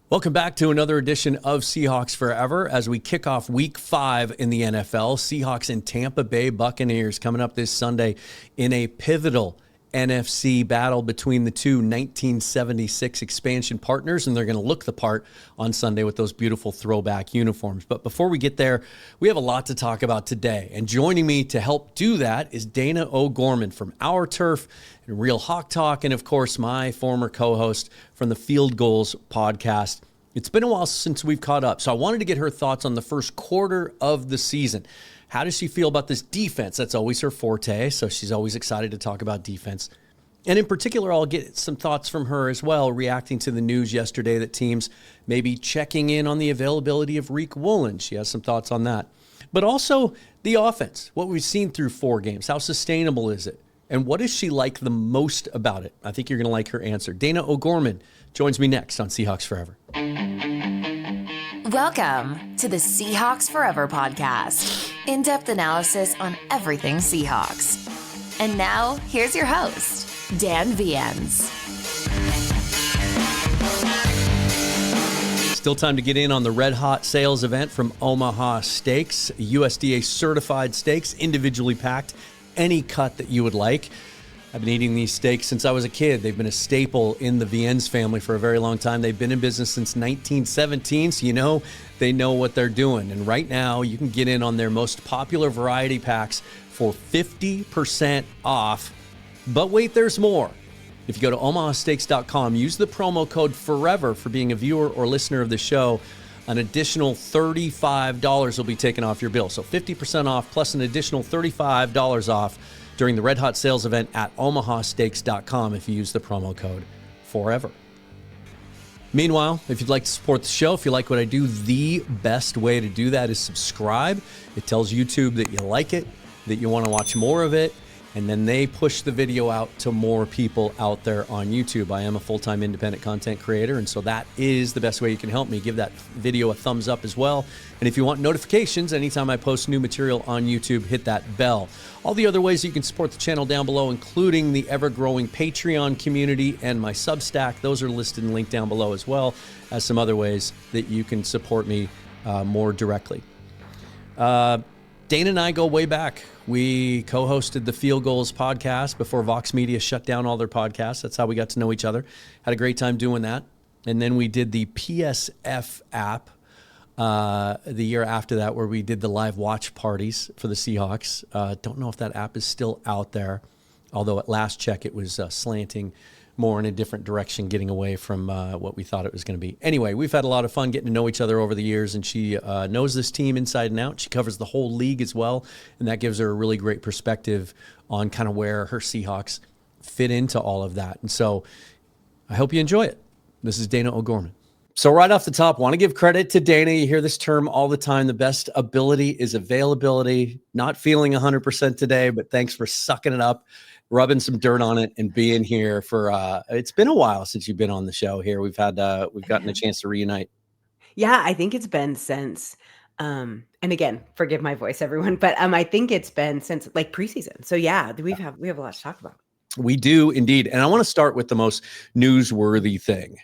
Welcome back to another edition of Seahawks Forever as we kick off Week 5 in the NFL. Seahawks and Tampa Bay Buccaneers coming up this Sunday in a pivotal NFC battle between the two 1976 expansion partners, and they're going to look the part on Sunday with those beautiful throwback uniforms. But before we get there, we have a lot to talk about today. And joining me to help do that is Dayna O'Gorman from Our Turf and Real Hawk Talk, and of course, my former co-host from the Field Goals podcast. It's been a while since we've caught up, so I wanted to get her thoughts on the first quarter of the season. How does she feel about this defense? That's always her forte, so she's always excited to talk about defense. And in particular, I'll get some thoughts from her as well, reacting to the news yesterday that teams may be checking in on the availability of Riq Woolen. She has some thoughts on that. But also the offense, what we've seen through 4 games. How sustainable is it? And what does she like the most about it? I think you're going to like her answer. Dayna O'Gorman joins me next on Seahawks Forever. Welcome to the Seahawks Forever podcast. In-depth analysis on everything Seahawks. And now, here's your host, Dan Viens. Still time to get in on the Red Hot sales event from Omaha Steaks. USDA certified steaks, individually packed, any cut that you would like. I've been eating these steaks since I was a kid. They've been a staple in the Viens family for a very long time. They've been in business since 1917, so they know what they're doing. And right now, you can get in on their most popular variety packs for 50% off. But wait, there's more. If you go to omahasteaks.com, use the promo code FOREVER for being a viewer or listener of the show. An additional $35 will be taken off your bill. So 50% off plus an additional $35 off during the Red Hot sales event at omahasteaks.com if you use the promo code FOREVER. Meanwhile, if you'd like to support the show, if you like what I do, the best way to do that is subscribe. It tells YouTube that you like it, that you want to watch more of it, and then they push the video out to more people out there on YouTube. I am a full-time independent content creator, and so that is the best way you can help me. Give that video a thumbs up as well. And if you want notifications anytime I post new material on YouTube, hit that bell. All the other ways you can support the channel down below, including the ever-growing Patreon community and my Substack, those are listed and linked down below, as well as some other ways that you can support me more directly. Dayna and I go way back. We co-hosted the Field Goals podcast before Vox Media shut down all their podcasts. That's how we got to know each other. Had a great time doing that. And then we did the PSF app the year after that, where we did the live watch parties for the Seahawks. Don't know if that app is still out there, although at last check it was slanting more in a different direction, getting away from what we thought it was going to be. Anyway, we've had a lot of fun getting to know each other over the years, and she knows this team inside and out. She covers the whole league as well, and that gives her a really great perspective on kind of where her Seahawks fit into all of that. And so I hope you enjoy it. This is Dayna O'Gorman. So right off the top, want to give credit to Dayna. You hear this term all the time. The best ability is availability. Not feeling 100% today, but thanks for sucking it up, rubbing some dirt on it, and being here for it's been a while since you've been on the show here. We've gotten a chance to reunite. Yeah, I think it's been since and again, forgive my voice, everyone, but I think it's been since like preseason. So yeah, we have a lot to talk about. We do indeed. And I want to start with the most newsworthy thing.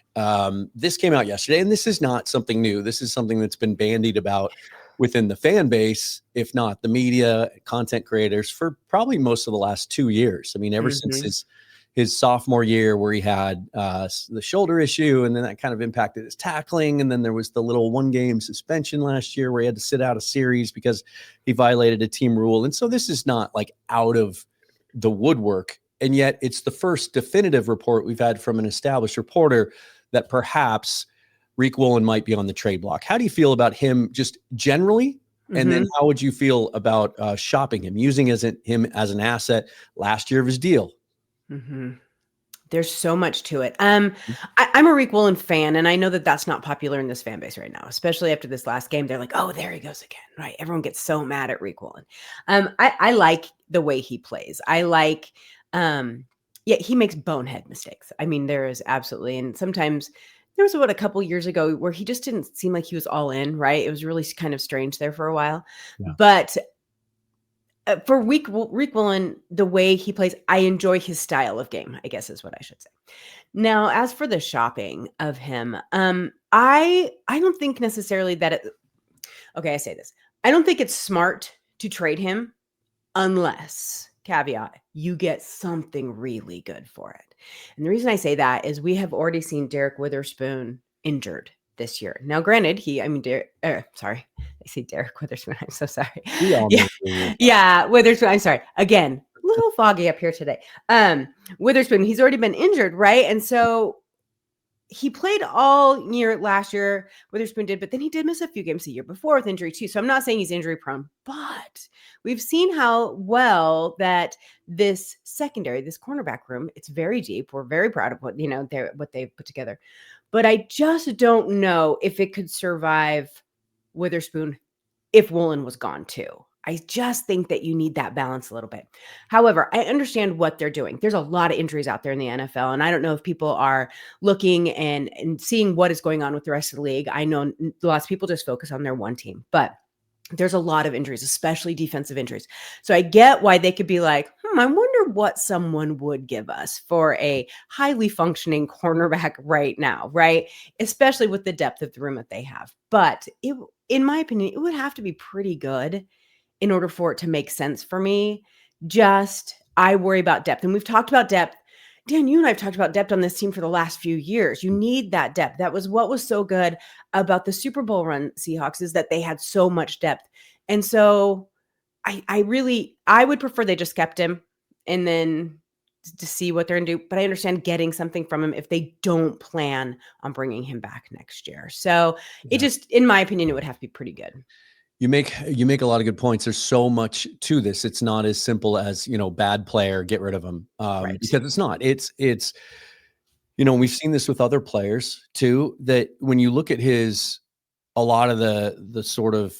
This came out yesterday, and this is not something new. This is something that's been bandied about within the fan base, if not the media, content creators, for probably most of the last 2 years. I mean, ever since his sophomore year, where he had the shoulder issue, and then that kind of impacted his tackling. And then there was the little 1-game suspension last year where he had to sit out a series because he violated a team rule. And so this is not like out of the woodwork. And yet it's the first definitive report we've had from an established reporter that perhaps Riq Woolen might be on the trade block. How do you feel about him just generally? And then how would you feel about shopping him, using him as an asset last year of his deal? There's so much to it. I'm a Riq Woolen fan, and I know that that's not popular in this fan base right now, especially after this last game. They're like, oh, there he goes again, right? Everyone gets so mad at Riq Woolen. I like the way he plays. I like he makes bonehead mistakes. I mean, there is absolutely, and sometimes there was a couple years ago where he just didn't seem like he was all in, right? It was really kind of strange there for a while. Yeah. But for Riq Woolen, the way he plays, I enjoy his style of game, I guess is what I should say. Now, as for the shopping of him, I don't think necessarily that okay, I say this. I don't think it's smart to trade him unless, caveat, you get something really good for it. And the reason I say that is we have already seen Derek Witherspoon injured this year. Now, granted, sorry, I say Derek Witherspoon. I'm so sorry. We all Yeah, know who you are. yeah, Witherspoon. I'm sorry. Again, a little foggy up here today. Witherspoon, he's already been injured, right? And so he played all year last year. Witherspoon did, but then he did miss a few games the year before with injury too. So I'm not saying he's injury prone, but we've seen how well that this secondary, this cornerback room, it's very deep. We're very proud of what they've put together. But I just don't know if it could survive Witherspoon if Woolen was gone too. I just think that you need that balance a little bit. However, I understand what they're doing. There's a lot of injuries out there in the NFL, and I don't know if people are looking and seeing what is going on with the rest of the league. I know lots of people just focus on their one team, but there's a lot of injuries, especially defensive injuries. So I get why they could be like, I wonder what someone would give us for a highly functioning cornerback right now, right? Especially with the depth of the room that they have. But in my opinion, it would have to be pretty good in order for it to make sense for me. I worry about depth. And we've talked about depth. Dan, you and I have talked about depth on this team for the last few years. You need that depth. That was what was so good about the Super Bowl run Seahawks, is that they had so much depth. And so I would prefer they just kept him and then to see what they're going to do. But I understand getting something from him if they don't plan on bringing him back next year. So it just, in my opinion, it would have to be pretty good. You make a lot of good points. There's so much to this. It's not as simple as, bad player, get rid of him. Right. Because it's not. It's we've seen this with other players too, that when you look at a lot of the sort of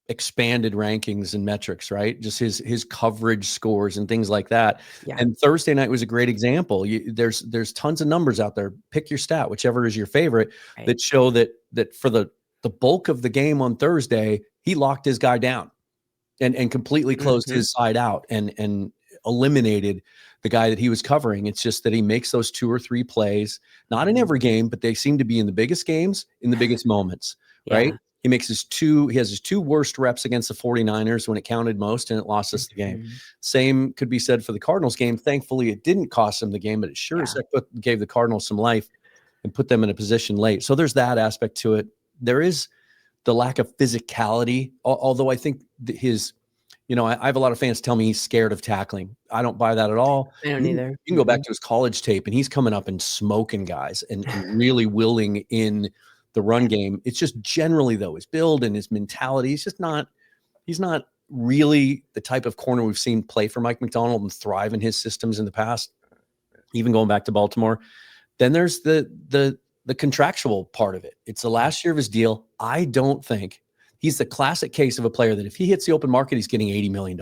expanded rankings and metrics, right? Just his coverage scores and things like that. Yeah. And Thursday night was a great example. There's tons of numbers out there. Pick your stat, whichever is your favorite, Right. that show that for the bulk of the game on Thursday, he locked his guy down and completely closed his side out and eliminated the guy that he was covering. It's just that he makes those 2 or 3 plays, not in every game, but they seem to be in the biggest games, in the biggest moments, right? He has his 2 worst reps against the 49ers when it counted most, and it lost us the game. Same could be said for the Cardinals game. Thankfully, it didn't cost them the game, but it sure as heck gave the Cardinals some life and put them in a position late. So there's that aspect to it. There is the lack of physicality, although I think I have a lot of fans tell me he's scared of tackling. I don't buy that at all. I don't either. You can go back to his college tape, and he's coming up and smoking guys and really willing in the run game. It's just generally, though, his build and his mentality, he's not really the type of corner we've seen play for Mike Macdonald and thrive in his systems in the past, even going back to Baltimore. Then there's the contractual part of it. It's the last year of his deal. I don't think he's the classic case of a player that if he hits the open market, he's getting $80 million.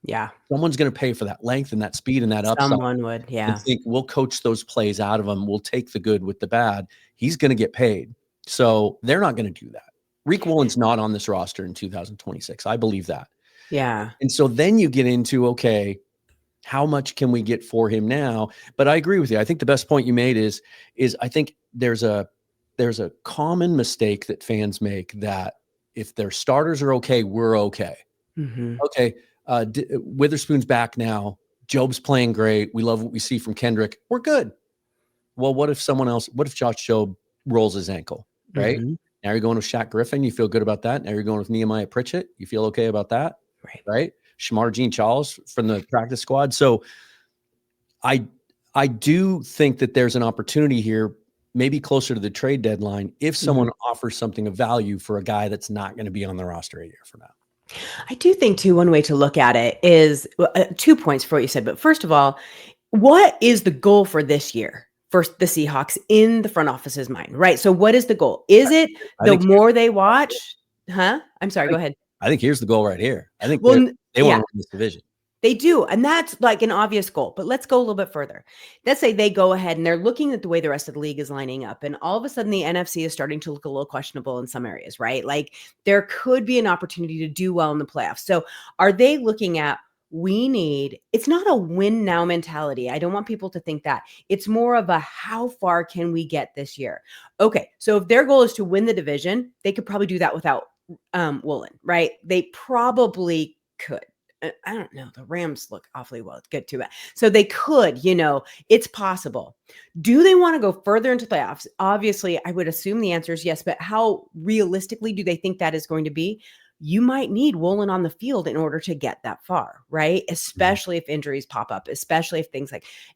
Yeah. Someone's going to pay for that length and that speed and that upside. Someone would, yeah. And think we'll coach those plays out of him. We'll take the good with the bad. He's going to get paid. So they're not going to do that. Riq Woolen's not on this roster in 2026. I believe that. Yeah. And so then you get into, okay, how much can we get for him now? But I agree with you. I think the best point you made is I think there's a common mistake that fans make, that if their starters are okay, we're okay. Okay. Witherspoon's back now. Job's playing great. We love what we see from Kendrick. We're good. Well, what if Josh Jobe rolls his ankle, right? Now you're going with Shaq Griffin. You feel good about that. Now you're going with Nehemiah Pritchett. You feel okay about that. Right. Shamar Jean-Charles from the practice squad. So I do think that there's an opportunity here, maybe closer to the trade deadline, if someone offers something of value for a guy that's not going to be on the roster a year from now. I do think, too, one way to look at it is 2 points for what you said. But first of all, what is the goal for this year for the Seahawks in the front office's mind, right? So what is the goal? Is it the more they watch? I'm sorry, go ahead. I think here's the goal right here. I think they want to win this division. They do. And that's like an obvious goal. But let's go a little bit further. Let's say they go ahead and they're looking at the way the rest of the league is lining up. And all of a sudden, the NFC is starting to look a little questionable in some areas, right? Like there could be an opportunity to do well in the playoffs. So are they looking at it's not a win now mentality. I don't want people to think that. It's more of a how far can we get this year? Okay, so if their goal is to win the division, they could probably do that without Woolen, right? They probably could. I don't know. The Rams look awfully good to it. So they could, it's possible. Do they want to go further into playoffs? Obviously, I would assume the answer is yes, but how realistically do they think that is going to be? You might need Woolen on the field in order to get that far, right? Especially if injuries pop up, especially if things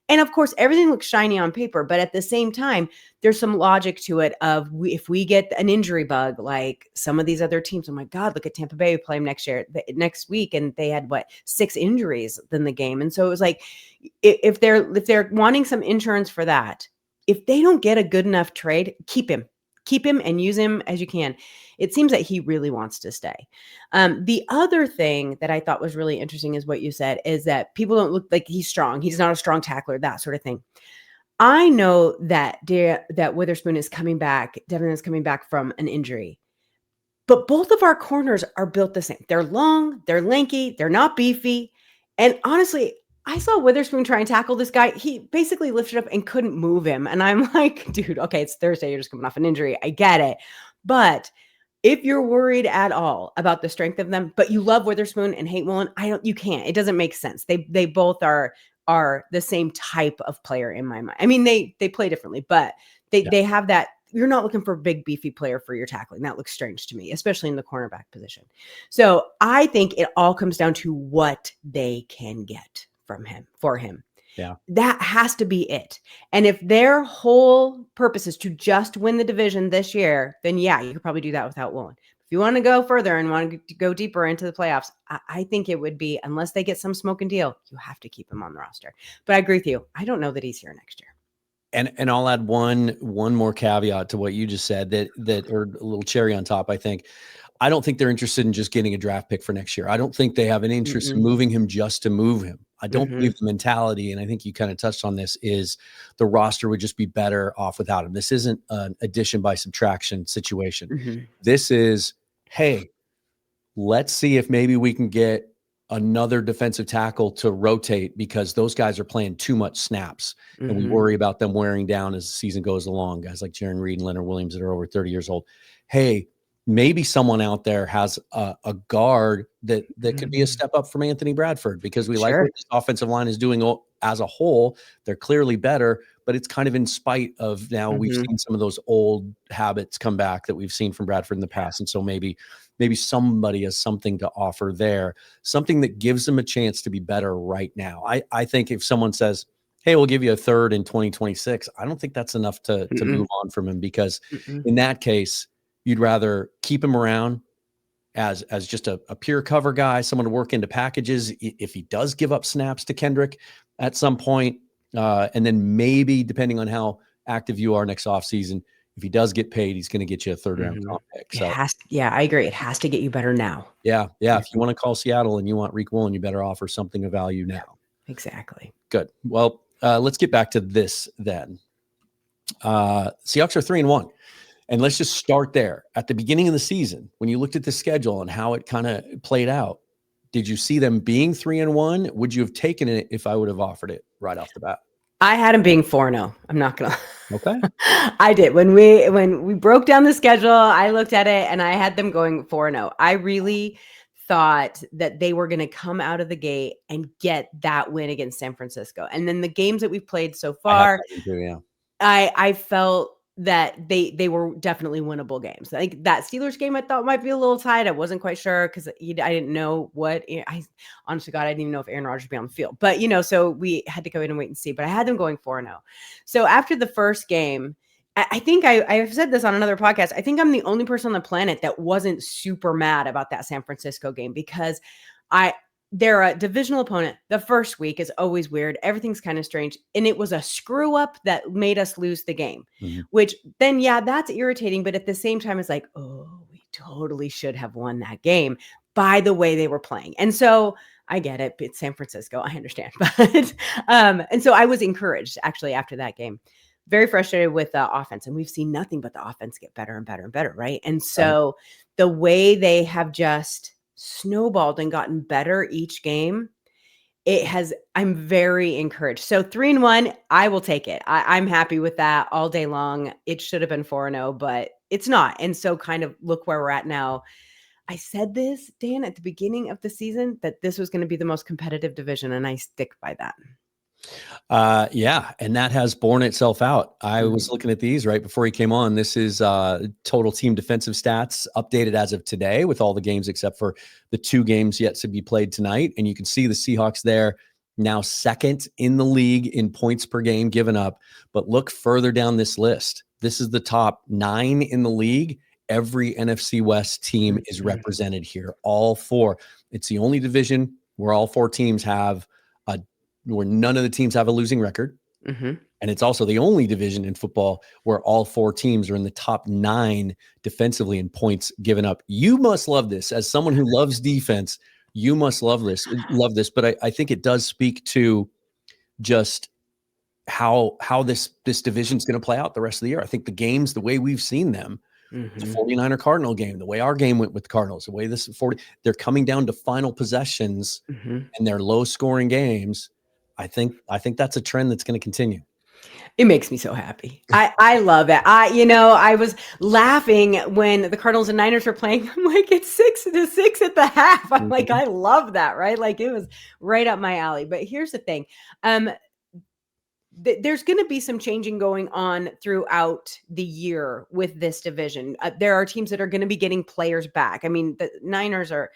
and of course, everything looks shiny on paper, but at the same time, there's some logic to it of if we get an injury bug, like some of these other teams, oh my God, look at Tampa Bay, we play them next week. And they had 6 injuries in the game. And so it was like, if they're wanting some insurance for that, if they don't get a good enough trade, keep him and use him as you can. It seems that he really wants to stay. The other thing that I thought was really interesting is what you said, is that people don't look like he's strong. He's not a strong tackler, that sort of thing. I know that Witherspoon is coming back. Devin is coming back from an injury. But both of our corners are built the same. They're long, they're lanky, they're not beefy. And honestly, I saw Witherspoon try and tackle this guy. He basically lifted up and couldn't move him. And I'm like, dude, okay, it's Thursday. You're just coming off an injury. I get it. But if you're worried at all about the strength of them, but you love Witherspoon and hate Woolen, you can't. It doesn't make sense. They both are the same type of player in my mind. I mean, they play differently, but they have that. You're not looking for a big, beefy player for your tackling. That looks strange to me, especially in the cornerback position. So I think it all comes down to what they can get for him. Yeah. That has to be it. And if their whole purpose is to just win the division this year, then yeah, you could probably do that without Woolen. If you want to go further and want to go deeper into the playoffs, I think it would be, unless they get some smoking deal, you have to keep him on the roster. But I agree with you. I don't know that he's here next year. And I'll add one more caveat to what you just said, that or a little cherry on top. I think I don't think they're interested in just getting a draft pick for next year. I don't think they have an interest in moving him just to move him. I don't believe the mentality, and I think you kind of touched on this, is the roster would just be better off without him. This isn't an addition by subtraction situation. This is, hey, let's see if maybe we can get another defensive tackle to rotate, because those guys are playing too much snaps and we worry about them wearing down as the season goes along. Guys like Jaron Reed and Leonard Williams that are over 30 years old. Hey, maybe someone out there has a guard that could be a step up from Anthony Bradford, because we like what this offensive line is doing as a whole. They're clearly better, but it's kind of in spite of now we've seen some of those old habits come back that we've seen from Bradford in the past. And so maybe somebody has something to offer there, something that gives them a chance to be better right now. I think if someone says, hey, we'll give you a third in 2026, I don't think that's enough to move on from him, because in that case, you'd rather keep him around as just a pure cover guy, someone to work into packages if he does give up snaps to Kendrick at some point. And then maybe, depending on how active you are next offseason, if he does get paid, he's going to get you a third-round comp pick. So, I agree. It has to get you better now. Yeah. If you want to call Seattle and you want Riq Woolen, you better offer something of value now. Exactly. Good. Well, let's get back to this then. Seahawks are 3-1. And let's just start there. At the beginning of the season, when you looked at the schedule and how it kind of played out, did you see them being 3-1? Would you have taken it if I would have offered it right off the bat? I had them being 4-0. I'm not gonna. Okay. I did. When we broke down the schedule, I looked at it and I had them going 4-0. I really thought that they were going to come out of the gate and get that win against San Francisco. And then the games that we've played so far, I felt that they were definitely winnable games. Like that Steelers game, I thought might be a little tight. I wasn't quite sure because I didn't know honestly, God, I didn't even know if Aaron Rodgers would be on the field. But, so we had to go in and wait and see. But I had them going 4-0. So after the first game, I think I've said this on another podcast. I think I'm the only person on the planet that wasn't super mad about that San Francisco game, because they're a divisional opponent. The first week is always weird. Everything's kind of strange. And it was a screw up that made us lose the game, which then, that's irritating. But at the same time, it's like, oh, we totally should have won that game by the way they were playing. And so I get it. It's San Francisco. I understand. But and so I was encouraged actually after that game. Very frustrated with the offense. And we've seen nothing but the offense get better and better and better. Right. And so the way they have just snowballed and gotten better each game, I'm very encouraged. So 3-1, I will take it. I'm happy with that all day long. It should have been 4-0, but it's not. And so kind of look where we're at now. I said this, Dan, at the beginning of the season, that this was going to be the most competitive division, and I stick by that. Yeah, and that has borne itself out. I was looking at these right before he came on. This is total team defensive stats updated as of today with all the games except for the 2 games yet to be played tonight. And you can see the Seahawks there now second in the league in points per game given up. But look further down this list. This is the top 9 in the league. Every NFC West team is represented here. All 4. It's the only division where all 4 teams have where none of the teams have a losing record. And it's also the only division in football where all 4 teams are in the top 9 defensively in points given up. You must love this. As someone who loves defense, you must love this. But I think it does speak to just how this division is going to play out the rest of the year. I think the games, the way we've seen them, the 49er Cardinal game, the way our game went with the Cardinals, the way this 40, they're coming down to final possessions and they're low scoring games. I think that's a trend that's going to continue. It makes me so happy. I love it. I was laughing when the Cardinals and Niners were playing. I'm like, it's 6-6 at the half. I'm like, I love that, right? Like it was right up my alley. But here's the thing. There's going to be some changing going on throughout the year with this division. There are teams that are going to be getting players back. I mean, the Niners are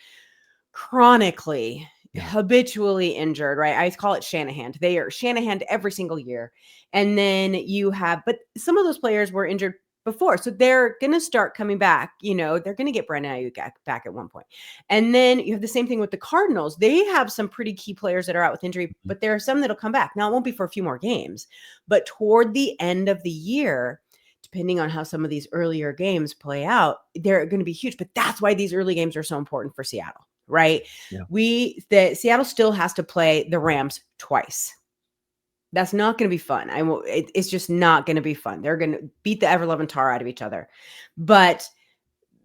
chronically habitually injured, right? I call it Shanahan. They are Shanahan every single year. And then but some of those players were injured before. So they're going to start coming back. They're going to get Brandon Ayuk back at one point. And then you have the same thing with the Cardinals. They have some pretty key players that are out with injury, but there are some that'll come back. Now, it won't be for a few more games, but toward the end of the year, depending on how some of these earlier games play out, they're going to be huge. But that's why these early games are so important for Seattle. Right. Yeah. Seattle still has to play the Rams twice. That's not going to be fun. It's just not going to be fun. They're going to beat the ever-loving tar out of each other. But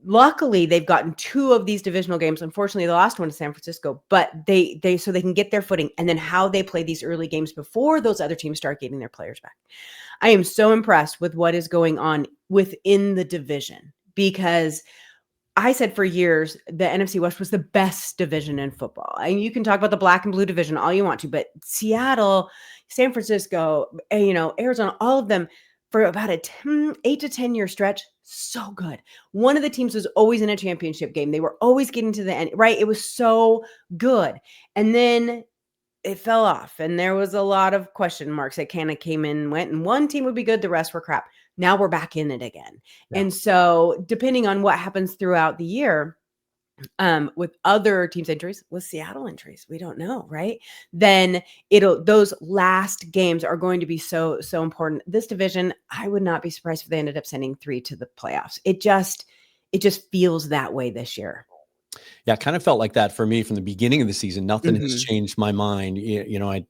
luckily they've gotten 2 of these divisional games. Unfortunately, the last one is San Francisco, but so they can get their footing, and then how they play these early games before those other teams start getting their players back. I am so impressed with what is going on within the division, because I said for years the NFC West was the best division in football. And you can talk about the black and blue division all you want to, but Seattle, San Francisco, Arizona, all of them for about a 8 to 10 year stretch, so good. One of the teams was always in a championship game. They were always getting to the end, right? It was so good. And then it fell off, and there was a lot of question marks that kind of came in, went, and one team would be good, the rest were crap. Now we're back in it again. Yeah. And so depending on what happens throughout the year, with other teams' injuries, with Seattle injuries, we don't know, right? Then those last games are going to be so important. This division, I would not be surprised if they ended up sending 3 to the playoffs. It just feels that way this year. Yeah, it kind of felt like that for me from the beginning of the season. Nothing has changed my mind.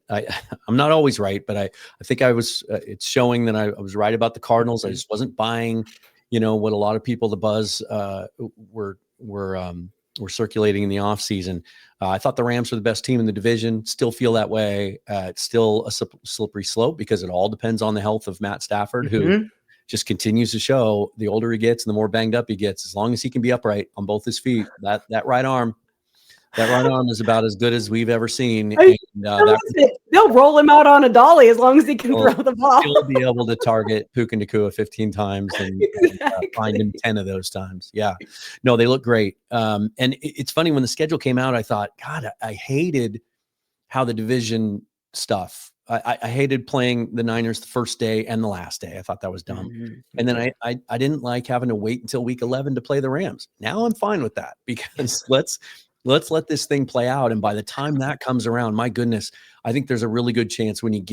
I'm not always right, but I think I was. It's showing that I was right about the Cardinals. I just wasn't buying, what a lot of people, the buzz, were circulating in the offseason. I thought the Rams were the best team in the division. Still feel that way. It's still a slippery slope because it all depends on the health of Matt Stafford, who just continues to show the older he gets and the more banged up he gets. As long as he can be upright on both his feet, that right arm is about as good as we've ever seen. They'll roll him out on a dolly as long as he can throw the ball. He'll be able to target Puka Nacua 15 times and find him 10 of those times. Yeah, no, they look great. And it's funny, when the schedule came out, I thought, God, I hated how the division stuff. I hated playing the Niners the first day and the last day. I thought that was dumb. And then I didn't like having to wait until week 11 to play the Rams. Now I'm fine with that, because let's let this thing play out. And by the time that comes around, my goodness, I think there's a really good chance when you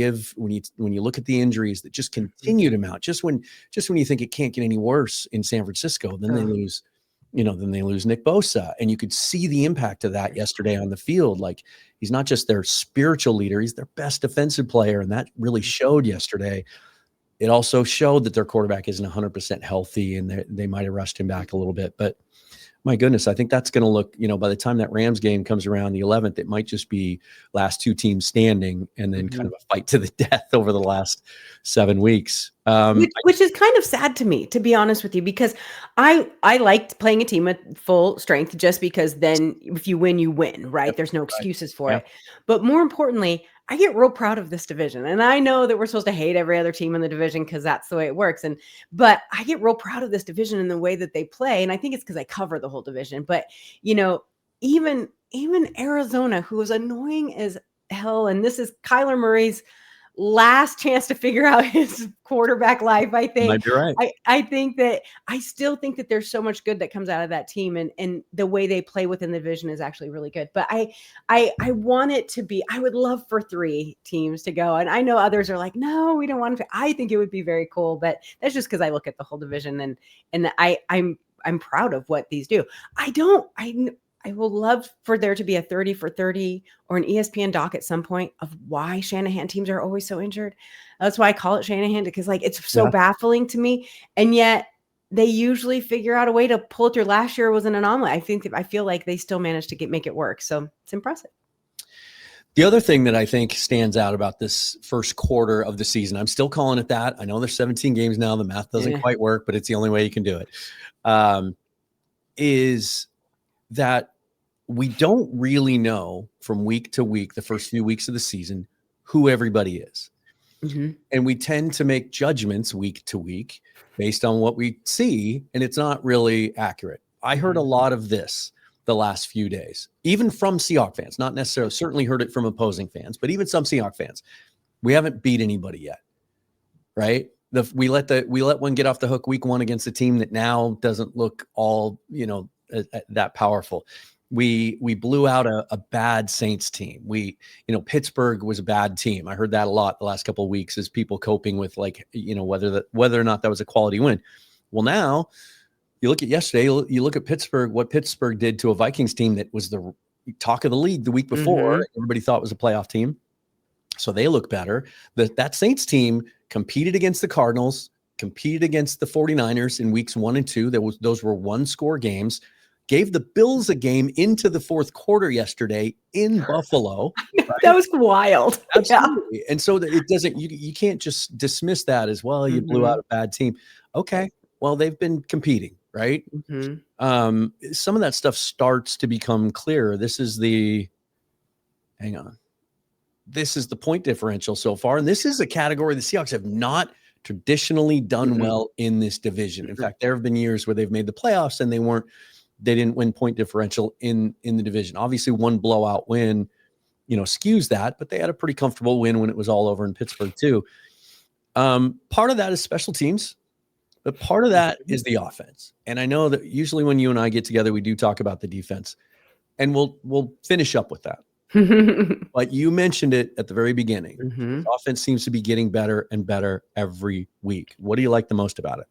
look at the injuries that just continue to mount, just when you think it can't get any worse in San Francisco, then they lose. Then they lose Nick Bosa. And you could see the impact of that yesterday on the field. Like, he's not just their spiritual leader, he's their best defensive player. And that really showed yesterday. it also showed that their quarterback isn't 100% healthy, and they might have rushed him back a little bit. But my goodness, I think that's going to look, by the time that Rams game comes around the 11th, it might just be last two teams standing and then kind of a fight to the death over the last 7 weeks. Which is kind of sad to me, to be honest with you, because I liked playing a team at full strength just because then if you win, you win, right? There's no excuses for it. But more importantly, I get real proud of this division. And I know that we're supposed to hate every other team in the division because that's the way it works. But I get real proud of this division and the way that they play. And I think it's because I cover the whole division. But, even Arizona, who is annoying as hell, and this is Kyler Murray's last chance to figure out his quarterback life. I think might be right. I think that I still think that there's so much good that comes out of that team, and the way they play within the division is actually really good. But I want it to be, I would love for 3 teams to go. And I know others are like, no, we don't want to. I think it would be very cool, but that's just because I look at the whole division and I'm proud of what these do. I will love for there to be a 30 for 30 or an ESPN doc at some point of why Shanahan teams are always so injured. That's why I call it Shanahan, because it's so baffling to me. And yet they usually figure out a way to pull it through. Last year was an anomaly. I feel like they still managed to make it work. So it's impressive. The other thing that I think stands out about this first quarter of the season, I'm still calling it that. I know there's 17 games now. The math doesn't quite work, but it's the only way you can do it. Is that we don't really know from week to week, the first few weeks of the season, who everybody is. Mm-hmm. And we tend to make judgments week to week based on what we see, and it's not really accurate. I heard a lot of this the last few days, even from Seahawks fans, not necessarily, certainly heard it from opposing fans, but even some Seahawks fans. We haven't beat anybody yet, right? We let one get off the hook week 1 against a team that now doesn't look all, that powerful. We blew out a bad Saints team. Pittsburgh was a bad team. I heard that a lot the last couple of weeks as people coping with whether or not that was a quality win. Well, now you look at yesterday, you look at Pittsburgh, what Pittsburgh did to a Vikings team that was the talk of the league the week before. Everybody thought it was a playoff team. So they look better. That Saints team competed against the Cardinals, competed against the 49ers in weeks 1 and 2. Those were 1-score games. Gave the Bills a game into the fourth quarter yesterday in Buffalo. Right? That was wild. Absolutely. Yeah. And so that it doesn't, you can't just dismiss that as, well, you blew out a bad team. Okay. Well, they've been competing, right? Some of that stuff starts to become clearer. This is the point differential so far. And this is a category the Seahawks have not traditionally done well in this division. In fact, there have been years where they've made the playoffs and they didn't win point differential in the division. Obviously, one blowout win, skews that, but they had a pretty comfortable win when it was all over in Pittsburgh too. Part of that is special teams, but part of that is the offense. And I know that usually when you and I get together, we do talk about the defense, and we'll finish up with that. But you mentioned it at the very beginning. The offense seems to be getting better and better every week. What do you like the most about it?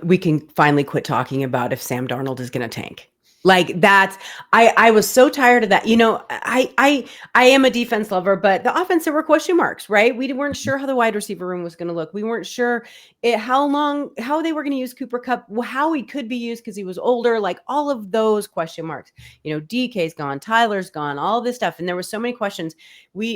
We can finally quit talking about if Sam Darnold is going to tank. Like that's, I was so tired of that. I am a defense lover, but the offense, there were question marks, right? We weren't sure how the wide receiver room was going to look. We weren't sure how they were going to use Cooper Kupp, how he could be used because he was older, like all of those question marks. DK's gone, Tyler's gone, all this stuff. And there were so many questions.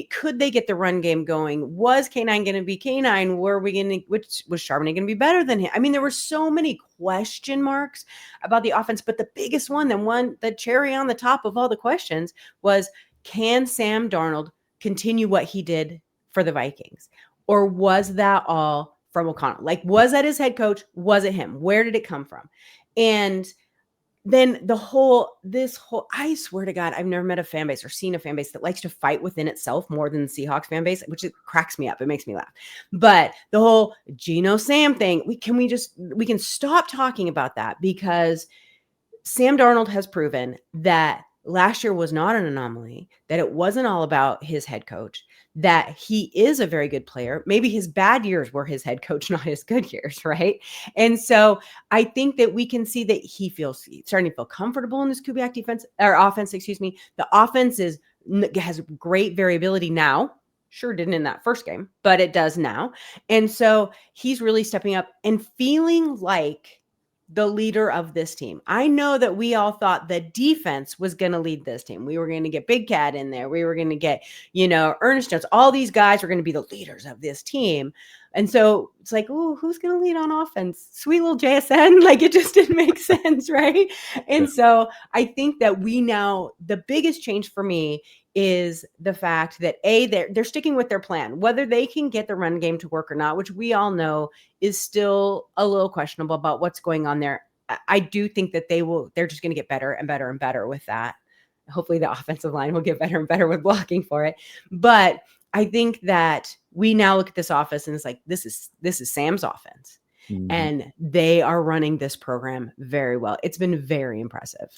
Could they get the run game going? Was K9 going to be K9? Was Charbonnet going to be better than him? I mean, there were so many question marks about the offense, but the biggest one, the cherry on the top of all the questions was, can Sam Darnold continue what he did for the Vikings? Or was that all from O'Connell? Like, was that his head coach? Was it him? Where did it come from? And then I swear to God, I've never met a fan base or seen a fan base that likes to fight within itself more than the Seahawks fan base, which it cracks me up. It makes me laugh. But the whole Geno Sam thing, we can stop talking about that, because Sam Darnold has proven that last year was not an anomaly, that it wasn't all about his head coach, that he is a very good player. Maybe his bad years were his head coach, not his good years, right? And so I think that we can see that he's starting to feel comfortable in this Kubiak offense. The offense has great variability now. Sure didn't in that first game, but it does now. And so he's really stepping up and feeling like the leader of this team. I know that we all thought the defense was going to lead this team. We were going to get Big Cat in there. We were going to get, Ernest Jones. All these guys were going to be the leaders of this team. And so it's like, oh, who's going to lead on offense? Sweet little JSN. Like, it just didn't make sense, right? And so I think that the biggest change for me is the fact that they're sticking with their plan, whether they can get the run game to work or not, which we all know is still a little questionable about what's going on there. I do think that they're just going to get better and better and better with that. Hopefully the offensive line will get better and better with blocking for it. But I think that we now look at this offense and it's like, this is Sam's offense. Mm-hmm. And they are running this program very well. It's been very impressive.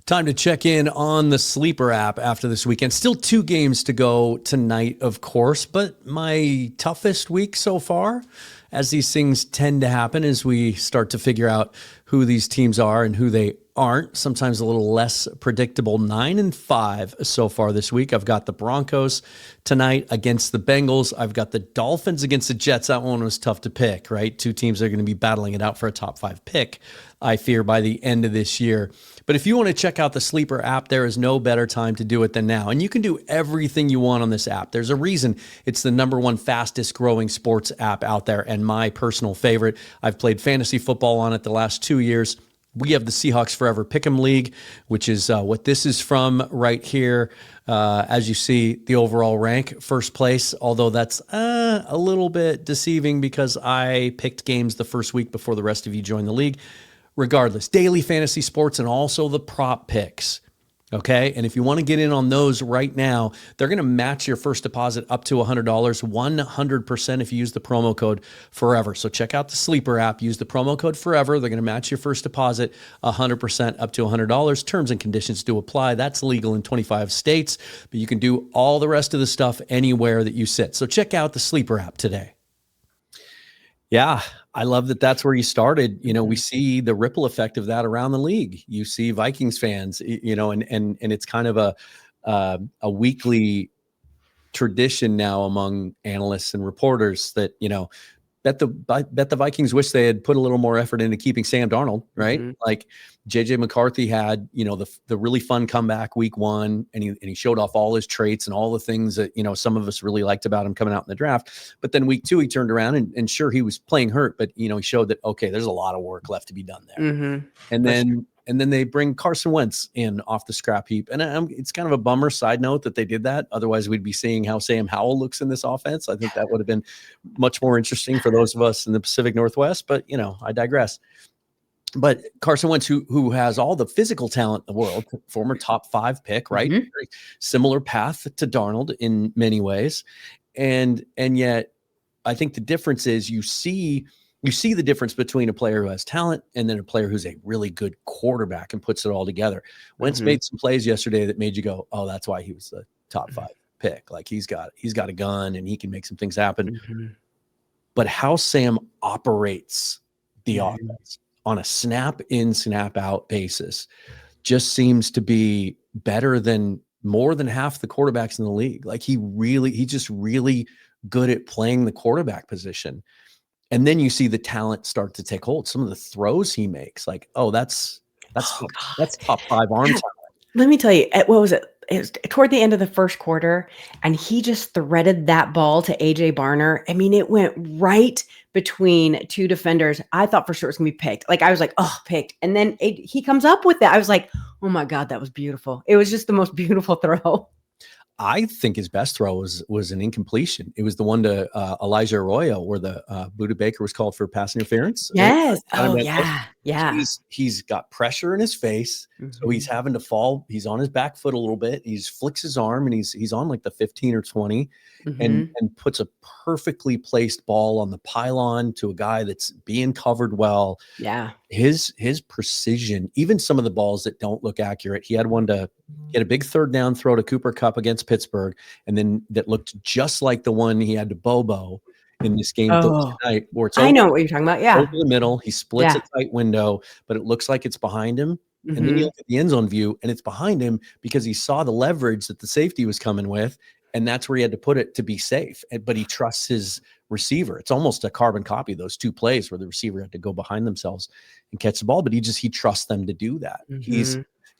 Time to check in on the Sleeper app after this weekend. Still 2 games to go tonight, of course, but my toughest week so far, as these things tend to happen as we start to figure out who these teams are and who they aren't. Sometimes a little less predictable. 9-5 so far this week. I've got the Broncos tonight against the Bengals. I've got the Dolphins against the Jets. That one was tough to pick, right? 2 teams that are going to be battling it out for a top 5 pick, I fear, by the end of this year. But if you want to check out the Sleeper app, there is no better time to do it than now. And you can do everything you want on this app. There's a reason it's the #1 fastest growing sports app out there and my personal favorite. I've played fantasy football on it the last 2 years. We have the Seahawks Forever Pick'em League, which is what this is from right here. As you see, the overall rank, first place, although that's a little bit deceiving because I picked games the first week before the rest of you joined the league. Regardless, daily fantasy sports and also the prop picks. Okay. And if you want to get in on those right now, they're going to match your first deposit up to $100, 100% if you use the promo code FOREVER. So check out the Sleeper app, use the promo code FOREVER. They're going to match your first deposit 100% up to $100. Terms and conditions do apply. That's legal in 25 states, but you can do all the rest of the stuff anywhere that you sit. So check out the Sleeper app today. Yeah, I love that that's where you started. We see the ripple effect of that around the league. You see Vikings fans, and it's kind of a weekly tradition now among analysts and reporters that, bet the Vikings wish they had put a little more effort into keeping Sam Darnold, right? Mm-hmm. Like JJ McCarthy had, the really fun comeback week 1, and he showed off all his traits and all the things that, some of us really liked about him coming out in the draft. But then week 2, he turned around and sure, he was playing hurt, but he showed that, okay, there's a lot of work left to be done there. Mm-hmm. And then they bring Carson Wentz in off the scrap heap. And it's kind of a bummer side note that they did that. Otherwise, we'd be seeing how Sam Howell looks in this offense. I think that would have been much more interesting for those of us in the Pacific Northwest. But, I digress. But Carson Wentz, who has all the physical talent in the world, former top 5 pick, right? Mm-hmm. Very similar path to Darnold in many ways. And yet, I think the difference is you see the difference between a player who has talent and then a player who's a really good quarterback and puts it all together. Wentz made some plays yesterday that made you go, oh, that's why he was the top 5 pick. Like he's got a gun and he can make some things happen. Mm-hmm. But how Sam operates the offense on a snap in, snap out basis just seems to be better than more than half the quarterbacks in the league. Like he's just really good at playing the quarterback position. And then you see the talent start to take hold. Some of the throws he makes, like, that's top 5 arm talent. Let me tell you, what was it? It was toward the end of the first quarter, and he just threaded that ball to AJ Barner. I mean, it went right between 2 defenders. I thought for sure it was going to be picked. Like, I was like, oh, picked. And then he comes up with it. I was like, oh my God, that was beautiful. It was just the most beautiful throw. I think his best throw was an incompletion. It was the one to Elijah Arroyo where the Buda Baker was called for pass interference. Yes. Oh, yeah. Yeah. He's got pressure in his face. Mm-hmm. So he's having to fall. He's on his back foot a little bit. He flicks his arm and he's on like the 15 or 20 and puts a perfectly placed ball on the pylon to a guy that's being covered well. Yeah. His precision, even some of the balls that don't look accurate. He had a big 3rd down throw to Cooper Kupp against Pittsburgh, and then that looked just like the one he had to Bobo in this game tonight, where it's I know what you're talking about. Yeah. Over the middle. He splits a tight window, but it looks like it's behind him. And then you look at the end zone view and it's behind him because he saw the leverage that the safety was coming with. And that's where he had to put it to be safe. But he trusts his receiver. It's almost a carbon copy, those two plays where the receiver had to go behind themselves and catch the ball, but he trusts them to do that.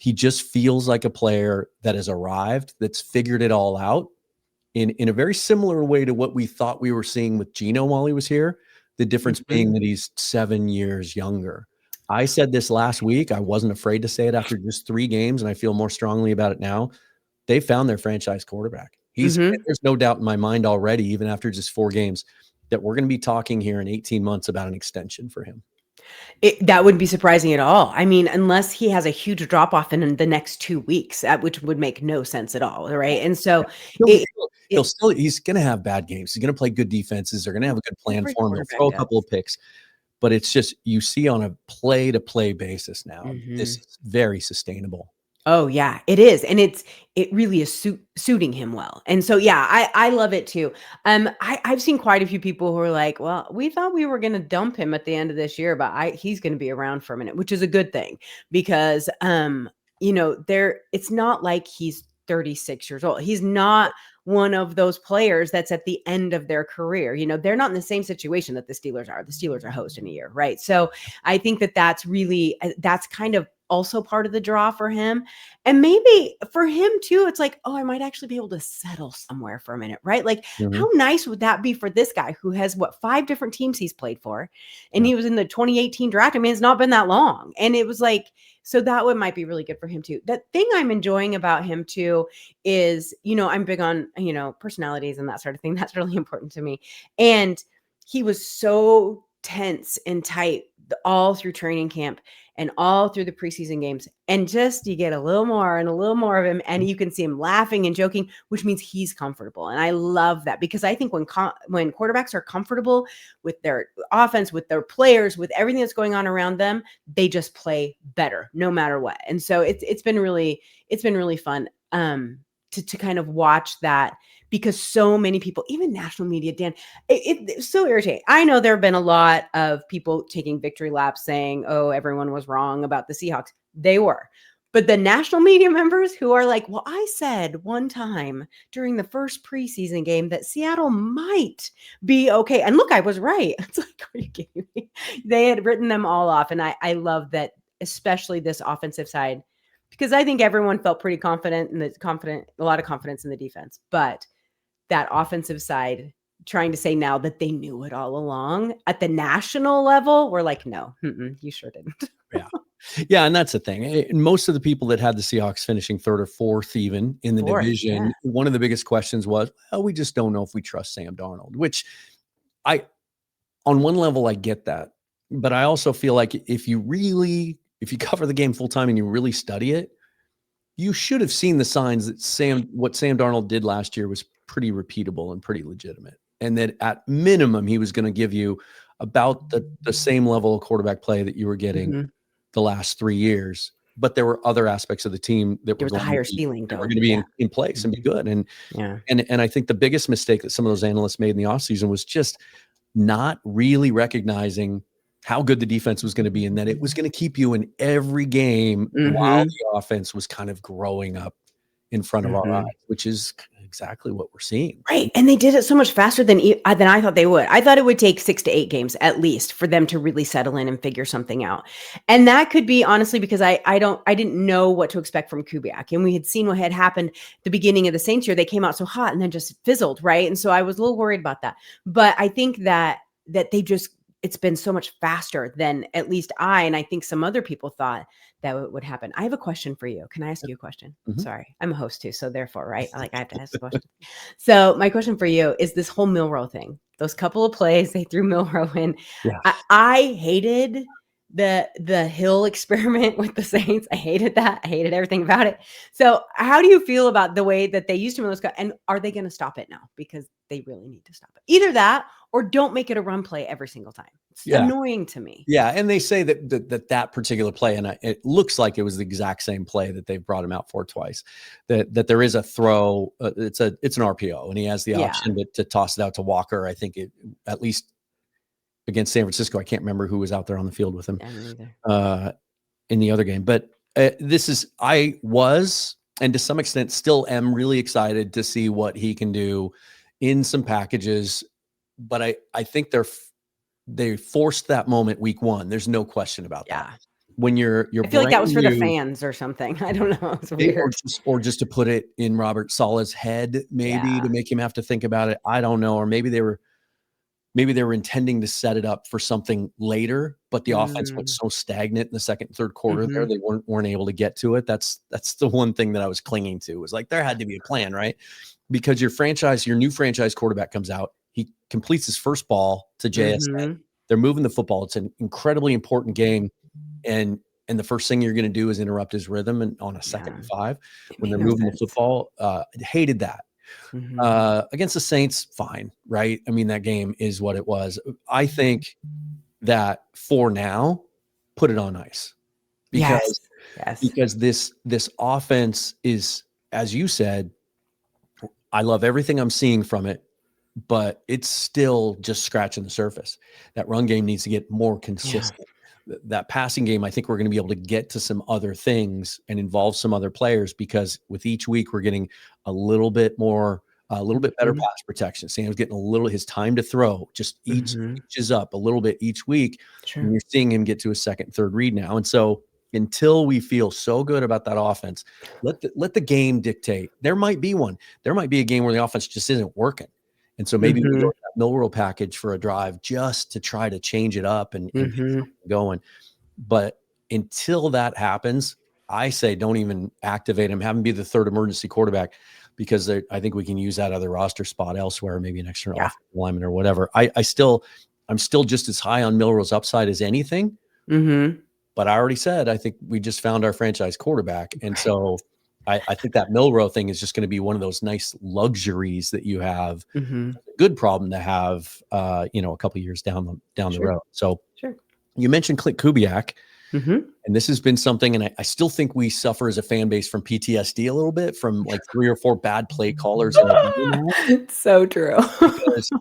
He just feels like a player that has arrived, that's figured it all out in a very similar way to what we thought we were seeing with Geno while he was here. The difference being that he's 7 years younger. I said this last week. I wasn't afraid to say it after just 3 games, and I feel more strongly about it now. They found their franchise quarterback. There's no doubt in my mind already, even after just 4 games, that we're going to be talking here in 18 months about an extension for him. That wouldn't be surprising at all. I mean, unless he has a huge drop off in the next 2 weeks, which would make no sense at all, right? And so he's going to have bad games. He's going to play good defenses. They're going to have a good plan for him. They'll throw a couple of picks, but it's just, you see on a play-to-play basis now, this is very sustainable. Oh yeah, it is. And it really is suiting him well. And so, yeah, I love it too. I've seen quite a few people who are like, well, we thought we were going to dump him at the end of this year, but he's going to be around for a minute, which is a good thing because, it's not like he's 36 years old. He's not one of those players that's at the end of their career. They're not in the same situation that the Steelers are. The Steelers are host in a year, right? So I think that's kind of also part of the draw for him. And maybe for him too, it's like, oh, I might actually be able to settle somewhere for a minute, right? Like how nice would that be for this guy who has 5 different teams he's played for? And he was in the 2018 draft. I mean, it's not been that long. And it was like, so that one might be really good for him too. That thing I'm enjoying about him too is, I'm big on, personalities and that sort of thing. That's really important to me. And he was so tense and tight all through training camp and all through the preseason games. And just, you get a little more and a little more of him, and you can see him laughing and joking, which means he's comfortable. And I love that, because I think when quarterbacks are comfortable with their offense, with their players, with everything that's going on around them, they just play better no matter what. And so it's been really fun to kind of watch that, because so many people, even national media, Dan, it's so irritating. I know there have been a lot of people taking victory laps saying, oh, everyone was wrong about the Seahawks. They were. But the national media members who are like, well, I said one time during the first preseason game that Seattle might be okay. And look, I was right. It's like, are you kidding me? They had written them all off. And I love that, especially this offensive side, because I think everyone felt pretty confident, a lot of confidence in the defense. But that offensive side, trying to say now that they knew it all along at the national level, we're like, no, you sure didn't. Yeah. And that's the thing. Most of the people that had the Seahawks finishing 3rd or 4th even in the division, one of the biggest questions was, well, we just don't know if we trust Sam Darnold, which on one level, I get that. But I also feel like if you cover the game full time and you really study it, you should have seen the signs that what Sam Darnold did last year was pretty repeatable and pretty legitimate. And that at minimum, he was going to give you about the same level of quarterback play that you were getting the last 3 years. But there were other aspects of the team that were higher ceiling. Were going to be in place and be good. And I think the biggest mistake that some of those analysts made in the offseason was just not really recognizing how good the defense was going to be, and that it was going to keep you in every game while the offense was kind of growing up in front of our eyes, which is exactly what we're seeing. Right. And they did it so much faster than I thought they would. I thought it would take 6 to 8 games at least for them to really settle in and figure something out. And that could be honestly because I didn't know what to expect from Kubiak. And we had seen what had happened at the beginning of the Saints year. They came out so hot and then just fizzled, right? And so I was a little worried about that. But I think that it's been so much faster than at least and I think some other people thought that it would happen. I have a question for you. Can I ask you a question? Sorry, I'm a host too. So therefore, right? I have to ask a question. So my question for you is this whole Milroe thing. Those couple of plays, they threw Milroe in. Yeah. I hated the Hill experiment with the Saints. I hated that. I hated everything about it. So how do you feel about the way that they used him in those guys? And are they going to stop it now? Because they really need to stop it. Either that or don't make it a run play every single time. It's annoying to me. Yeah. And they say that particular play, and it looks like it was the exact same play that they've brought him out for twice, that there is a throw. It's an RPO, and he has the option to toss it out to Walker. I think at least against San Francisco. I can't remember who was out there on the field with him in the other game. But I was and to some extent still am really excited to see what he can do in some packages. But I think they forced that moment week 1. There's no question about that. When you're I feel like that was for the new, fans or something. I don't know. It's or weird. just to put it in Robert Saleh's head, maybe to make him have to think about it. I don't know. Or maybe they were intending to set it up for something later, but the offense went so stagnant in the second and third quarter there, they weren't able to get to it. That's the one thing that I was clinging to, was like, there had to be a plan, right? Because your new franchise quarterback comes out, he completes his first ball to JSN. They're moving the football. It's an incredibly important game. And the first thing you're going to do is interrupt his rhythm and on a 2nd and 5 when they're moving the football. Hated that. Against the Saints, fine, right? I mean, that game is what it was. I think that for now, put it on ice, because this offense is, as you said, I love everything I'm seeing from it, but it's still just scratching the surface. That run game needs to get more consistent. That passing game, I think we're going to be able to get to some other things and involve some other players, because with each week we're getting a little bit better pass protection. Sam's getting his time to throw just inches up a little bit each week. And you're seeing him get to a second, third read now. And so until we feel so good about that offense, let the game dictate. There might be a game where the offense just isn't working. And so maybe we go to that Milroe package for a drive just to try to change it up and get something going. But until that happens, I say don't even activate him. Have him be the third emergency quarterback, because I think we can use that other roster spot elsewhere, maybe an extra offensive lineman or whatever. I'm still just as high on Milroe's upside as anything. But I already said I think we just found our franchise quarterback, and so I think that Milroe thing is just going to be one of those nice luxuries that you have. A good problem to have, a couple of years down the road. So you mentioned Clint Kubiak, and this has been something, and I still think we suffer as a fan base from PTSD a little bit from like 3 or 4 bad play callers. It's so true. Because,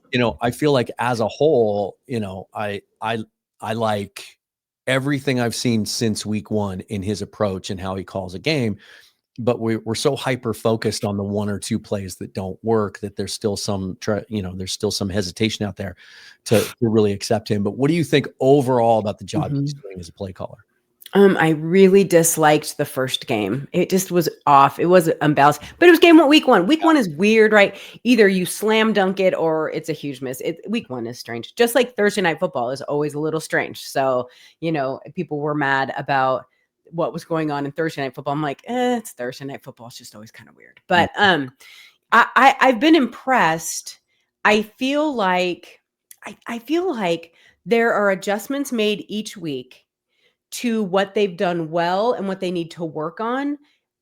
I feel like as a whole, I like everything I've seen since week 1 in his approach and how he calls a game. But we're so hyper focused on the 1 or 2 plays that don't work that there's still some hesitation out there to really accept him. But what do you think overall about the job he's doing as a play caller? I really disliked the first game. It just was off. It was unbalanced, but it was week 1. Week 1 is weird, right? Either you slam dunk it or it's a huge miss. Week 1 is strange. Just like Thursday night football is always a little strange. So, people were mad about what was going on in Thursday night football. I'm like, it's Thursday night football. It's just always kind of weird. But I've been impressed. I feel like there are adjustments made each week to what they've done well and what they need to work on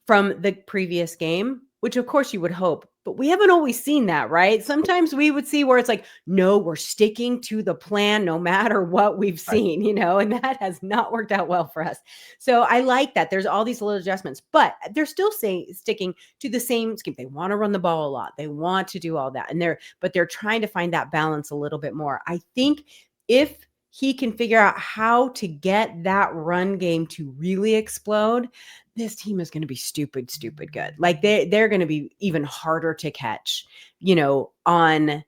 from the previous game, which of course you would hope, but we haven't always seen that, right? Sometimes we would see where it's like, no, we're sticking to the plan no matter what we've seen, and that has not worked out well for us. So I like that. There's all these little adjustments, but they're still sticking to the same scheme. They want to run the ball a lot. They want to do all that. But they're trying to find that balance a little bit more. I think if he can figure out how to get that run game to really explode, this team is going to be stupid good. Like they're going to be even harder to catch, on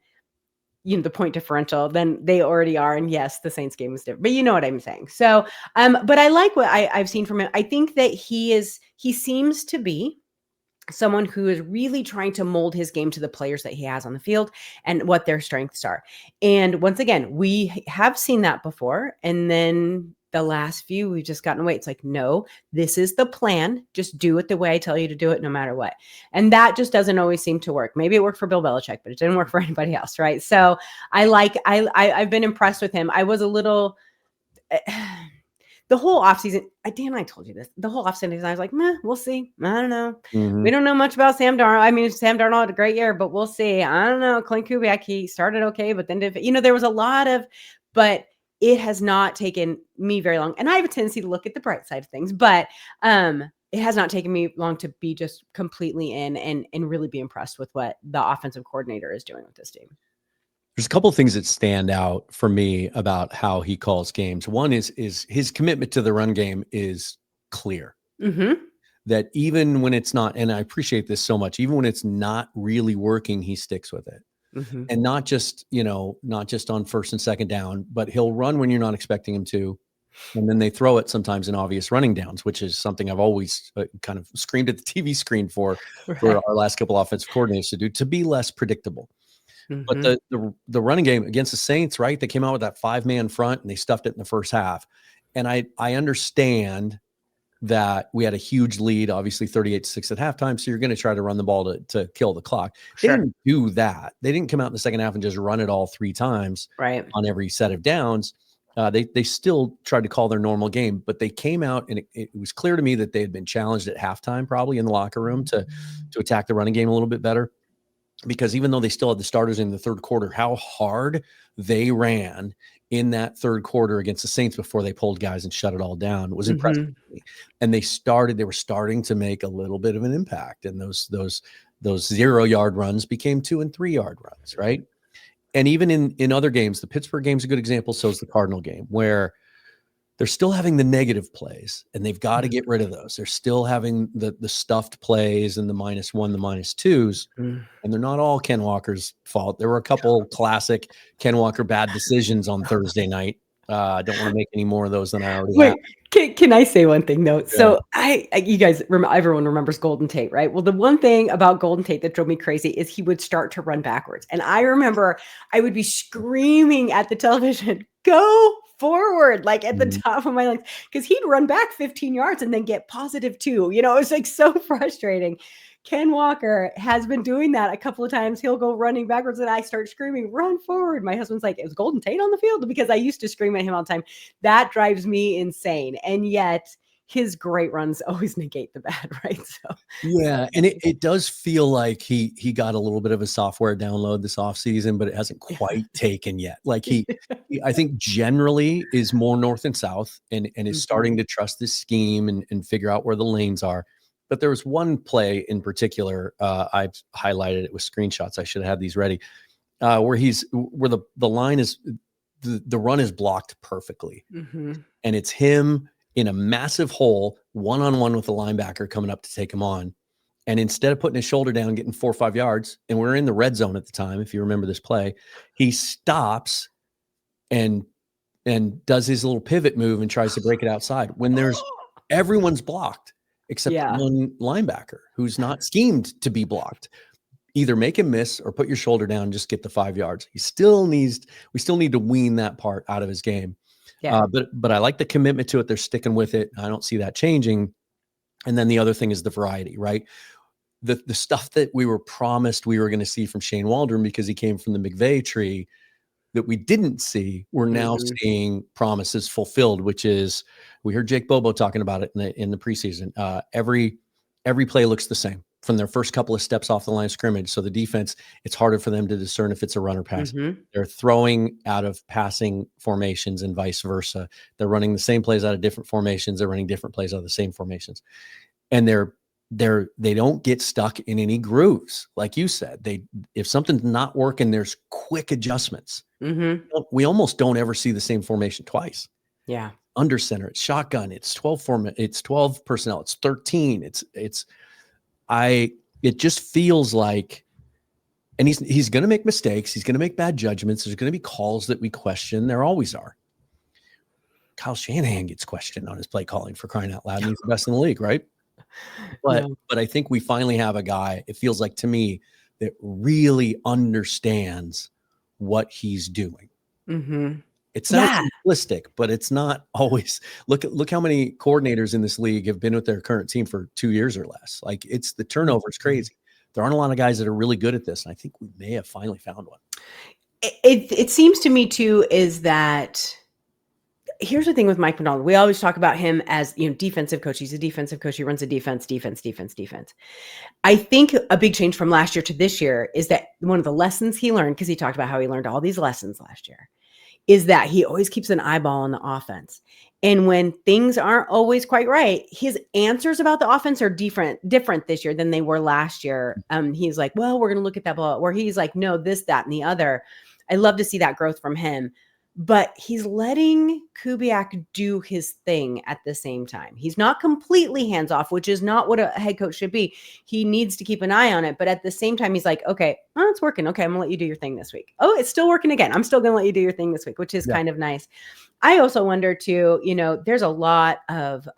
the point differential than they already are. And yes, the Saints game was different, but you know what I'm saying. So, but I like what I've seen from him. I think that he seems to be someone who is really trying to mold his game to the players that he has on the field and what their strengths are. And once again, we have seen that before. And then the last few, we've just gotten away. It's like, no, this is the plan. Just do it the way I tell you to do it, no matter what. And that just doesn't always seem to work. Maybe it worked for Bill Belichick, but it didn't work for anybody else. Right. So I've been impressed with him. I was a little, the whole offseason, Dan, I told you this. The whole offseason, I was like, we'll see. I don't know. We don't know much about Sam Darnold. I mean, Sam Darnold had a great year, but we'll see. I don't know. Clint Kubiak, he started okay, but then there was a lot of, but it has not taken me very long. And I have a tendency to look at the bright side of things, but it has not taken me long to be just completely in and really be impressed with what the offensive coordinator is doing with this team. There's a couple of things that stand out for me about how he calls games. One is his commitment to the run game is clear. that even when it's not, and I appreciate this so much, even when it's not really working, he sticks with it. Mm-hmm. And not just on first and second down, but he'll run when you're not expecting him to. And then they throw it sometimes in obvious running downs, which is something I've always kind of screamed at the TV screen for our last couple offensive coordinators to do, to be less predictable. Mm-hmm. But the running game against the Saints, right? They came out with that 5-man front and they stuffed it in the first half. And I understand that we had a huge lead, obviously 38-6 at halftime. So you're going to try to run the ball to kill the clock. Sure. They didn't do that. They didn't come out in the second half and just run it all 3 times on every set of downs. They still tried to call their normal game, but they came out and it was clear to me that they had been challenged at halftime, probably in the locker room, to attack the running game a little bit better. Because even though they still had the starters in the third quarter, how hard they ran in that third quarter against the Saints before they pulled guys and shut it all down was impressive to me. And they were starting to make a little bit of an impact. And those 0-yard runs became 2- and 3-yard runs, right? And even in other games, the Pittsburgh game's a good example. So is the Cardinal game, where they're still having the negative plays, and they've got to get rid of those. They're still having the stuffed plays and the -1, the -2s, and they're not all Ken Walker's fault. There were a couple classic Ken Walker bad decisions on Thursday night. I don't want to make any more of those than I already have. Can I say one thing though? Yeah. So you guys, everyone remembers Golden Tate, right? Well, the one thing about Golden Tate that drove me crazy is he would start to run backwards. And I remember I would be screaming at the television, go forward, like at the top of my lungs, because he'd run back 15 yards and then get +2. It was like so frustrating. Ken Walker has been doing that a couple of times. He'll go running backwards and I start screaming, run forward. My husband's like, is Golden Tate on the field? Because I used to scream at him all the time. That drives me insane. And yet his great runs always negate the bad, right? So yeah, and it does feel like he got a little bit of a software download this offseason, but it hasn't quite taken yet. Like he I think generally is more north and south and is starting to trust this scheme and figure out where the lanes are. But there was one play in particular, I've highlighted it with screenshots. I should have had these ready, where the line is, the run is blocked perfectly. And it's him in a massive hole, one-on-one with the linebacker coming up to take him on. And instead of putting his shoulder down, getting 4 or 5 yards, and we're in the red zone at the time, if you remember this play, he stops and does his little pivot move and tries to break it outside when everyone's blocked. Except one linebacker who's not schemed to be blocked. Either make him miss or put your shoulder down and just get the 5 yards. We still need to wean that part out of his game. Yeah. But I like the commitment to it. They're sticking with it. I don't see that changing. And then the other thing is the variety, right? The stuff that we were promised we were going to see from Shane Waldron because he came from the McVay tree that we didn't see, we're now seeing promises fulfilled, which is, we heard Jake Bobo talking about it in the preseason. Every play looks the same from their first couple of steps off the line of scrimmage. So the defense, it's harder for them to discern if it's a run or pass. They're throwing out of passing formations and vice versa. They're running the same plays out of different formations. They're running different plays out of the same formations. And they don't get stuck in any grooves. Like you said, if something's not working, there's quick adjustments. We almost don't ever see the same formation twice. Yeah. Under center, it's shotgun, it's 12 personnel, it's 13. It just feels like, and he's going to make mistakes. He's going to make bad judgments. There's going to be calls that we question. There always are. Kyle Shanahan gets questioned on his play calling, for crying out loud. And he's the best in the league, right? But I think we finally have a guy, it feels like to me, that really understands what he's doing. It sounds simplistic, but it's not always. Look how many coordinators in this league have been with their current team for 2 years or less. Like, it's the turnover is crazy. There aren't a lot of guys that are really good at this. And I think we may have finally found one. It seems to me too, is that here's the thing with Mike Macdonald. We always talk about him as, defensive coach. He's a defensive coach. He runs a defense. I think a big change from last year to this year is that one of the lessons he learned, because he talked about how he learned all these lessons last year, is that he always keeps an eyeball on the offense. And when things aren't always quite right, his answers about the offense are different this year than they were last year. He's like, well, we're going to look at that ball, where he's like, no, this, that, and the other. I love to see that growth from him. but he's letting Kubiak do his thing at the same time. He's not completely hands off, which is not what a head coach should be. He needs to keep an eye on it. But at the same time, he's like, okay, it's working. Okay, I'm going to let you do your thing this week. Oh, it's still working again. I'm still going to let you do your thing this week, which is kind of nice. I also wonder too, there's a lot of,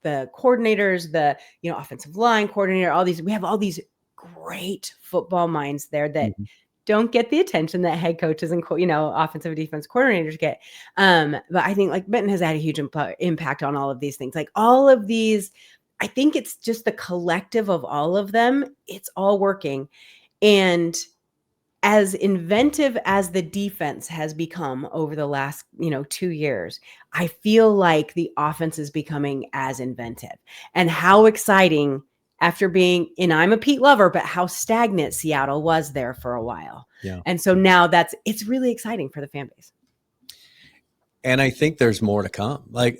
the coordinators, the, offensive line coordinator, we have all these great football minds there that don't get the attention that head coaches and, offensive and defense coordinators get. But I think like Benton has had a huge impact on all of these things. Like all of these, I think it's just the collective of all of them. It's all working. And as inventive as the defense has become over the last, 2 years, I feel like the offense is becoming as inventive. And how exciting after being, and I'm a Pete lover, but how stagnant Seattle was there for a while. Yeah. And so now it's really exciting for the fan base. And I think there's more to come. Like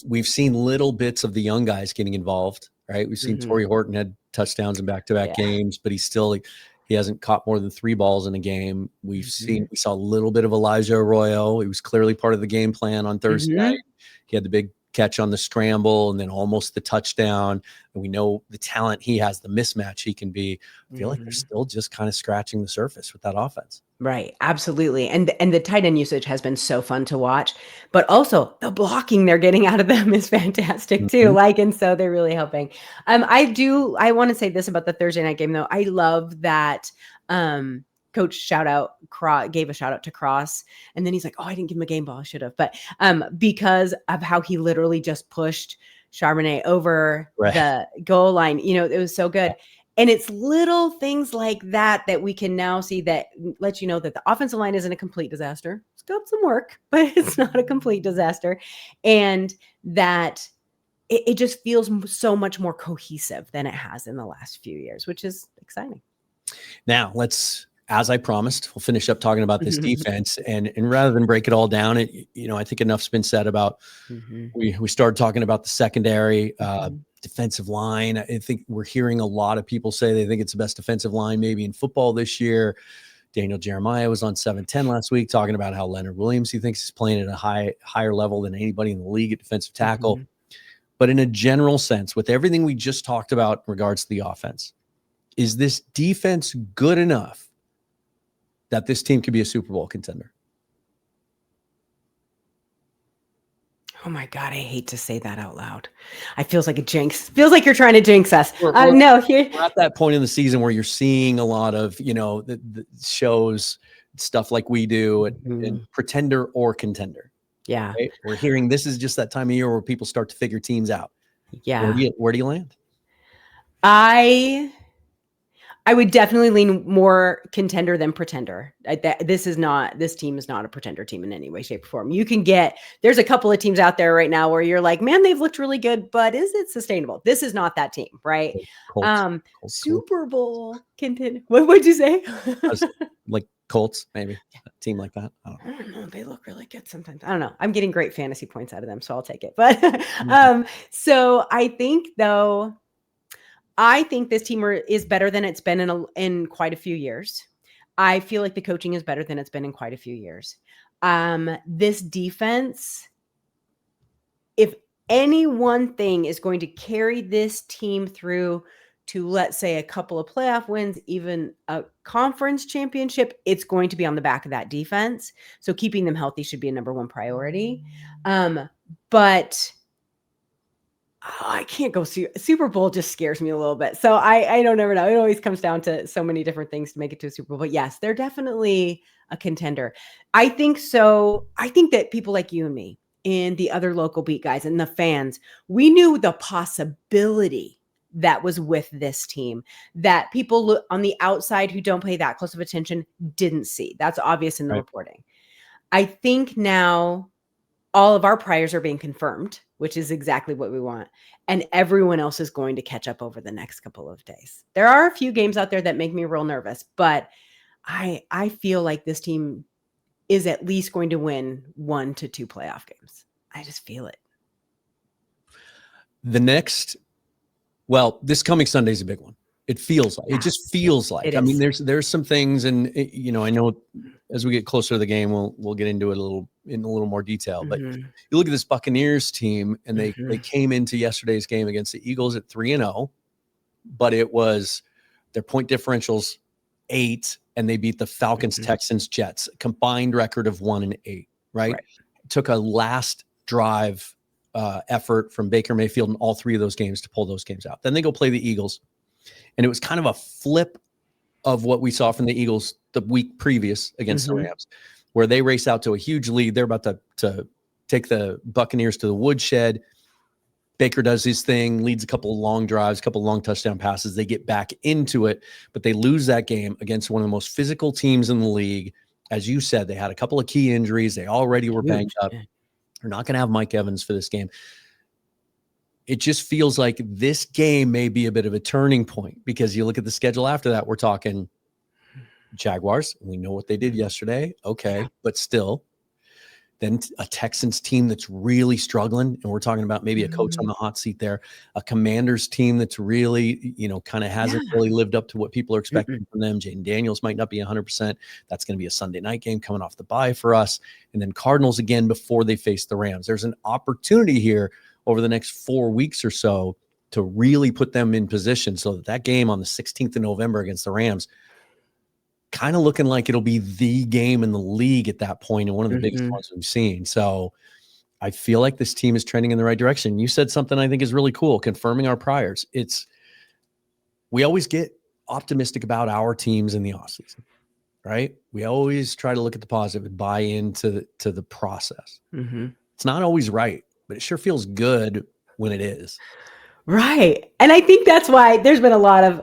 we've seen little bits of the young guys getting involved, right? We've seen Torrey Horton had touchdowns in back-to-back games, but he hasn't caught more than 3 balls in a game. We saw a little bit of Elijah Arroyo. He was clearly part of the game plan on Thursday night. He had the big catch on the scramble and then almost the touchdown. And we know the talent he has, the mismatch he can be. I feel like they're still just kind of scratching the surface with that offense. Right. Absolutely. And the tight end usage has been so fun to watch, but also the blocking they're getting out of them is fantastic too. And so they're really helping. I want to say this about the Thursday night game though. I love that, Coach gave a shout out to Cross. And then he's like, oh, I didn't give him a game ball. I should have. But because of how he literally just pushed Charbonnet over the goal line, it was so good. And it's little things like that we can now see that let you know that the offensive line isn't a complete disaster. It's got some work, but it's not a complete disaster. And that it just feels so much more cohesive than it has in the last few years, which is exciting. Now as I promised, we'll finish up talking about this defense and rather than break it all down, I think enough's been said about, we started talking about the secondary, defensive line. I think we're hearing a lot of people say they think it's the best defensive line maybe in football this year. Daniel Jeremiah was on 710 last week talking about how Leonard Williams, he thinks, is playing at a higher level than anybody in the league at defensive tackle. But in a general sense, with everything we just talked about in regards to the offense, is this defense good enough that this team could be a Super Bowl contender? Oh my God, I hate to say that out loud. I feels like a jinx. Feels like you're trying to jinx us. We're at that point in the season where you're seeing a lot of, the shows, stuff like we do, and pretender or contender. Yeah. Right? We're hearing this is just that time of year where people start to figure teams out. Yeah. Where do you land? I would definitely lean more contender than pretender. This team is not a pretender team in any way, shape, or form. There's a couple of teams out there right now where you're like, man, they've looked really good, but is it sustainable? This is not that team, right? Colts. Super Bowl contender. What'd you say? Like Colts, maybe a team like that. I don't know. They look really good sometimes. I don't know. I'm getting great fantasy points out of them, so I'll take it. But so I think though, this team is better than it's been in quite a few years. I feel like the coaching is better than it's been in quite a few years. This defense, if any one thing is going to carry this team through to, let's say, a couple of playoff wins, even a conference championship, it's going to be on the back of that defense. So keeping them healthy should be a number one priority. But I can't go Super Bowl just scares me a little bit. So I don't ever know. It always comes down to so many different things to make it to a Super Bowl. But yes, they're definitely a contender. I think so. I think that people like you and me and the other local beat guys and the fans, we knew the possibility that was with this team that people look on the outside who don't pay that close of attention didn't see. That's obvious in the reporting. I think now all of our priors are being confirmed, which is exactly what we want. And everyone else is going to catch up over the next couple of days. There are a few games out there that make me real nervous, but I feel like this team is at least going to win 1 to 2 playoff games. I just feel it. This coming Sunday is a big one. It feels like, it just feels like, It I mean, is. there's some things, and I know as we get closer to the game, we'll get into it in a little more detail, but you look at this Buccaneers team, and they came into yesterday's game against the Eagles at 3-0, but it was their point differentials 8, and they beat the Falcons, Texans, Jets, combined record of 1-8, right? Took a last drive effort from Baker Mayfield in all 3 of those games to pull those games out. Then they go play the Eagles, and it was kind of a flip of what we saw from the Eagles the week previous against the Rams, where they race out to a huge lead. They're about to take the Buccaneers to the woodshed. Baker does his thing, leads a couple of long drives, a couple of long touchdown passes. They get back into it, but they lose that game against one of the most physical teams in the league. As you said, they had a couple of key injuries. They already were banged up. They're not going to have Mike Evans for this game. It just feels like this game may be a bit of a turning point, because you look at the schedule after that, we're talking Jaguars. We know what they did yesterday. Okay. But still, then a Texans team that's really struggling. And we're talking about maybe a coach on the hot seat there, a Commanders team that's really, kind of hasn't really lived up to what people are expecting from them. Jaden Daniels might not be 100%. That's going to be a Sunday night game coming off the bye for us. And then Cardinals again before they face the Rams. There's an opportunity here over the next 4 weeks or so to really put them in position so that game on the 16th of November against the Rams, kind of looking like it'll be the game in the league at that point, and one of the biggest ones we've seen. So I feel like this team is trending in the right direction. You said something I think is really cool, confirming our priors. We always get optimistic about our teams in the offseason, right? We always try to look at the positive and buy into the process. It's not always right, but it sure feels good when it is. Right. And I think that's why there's been a lot of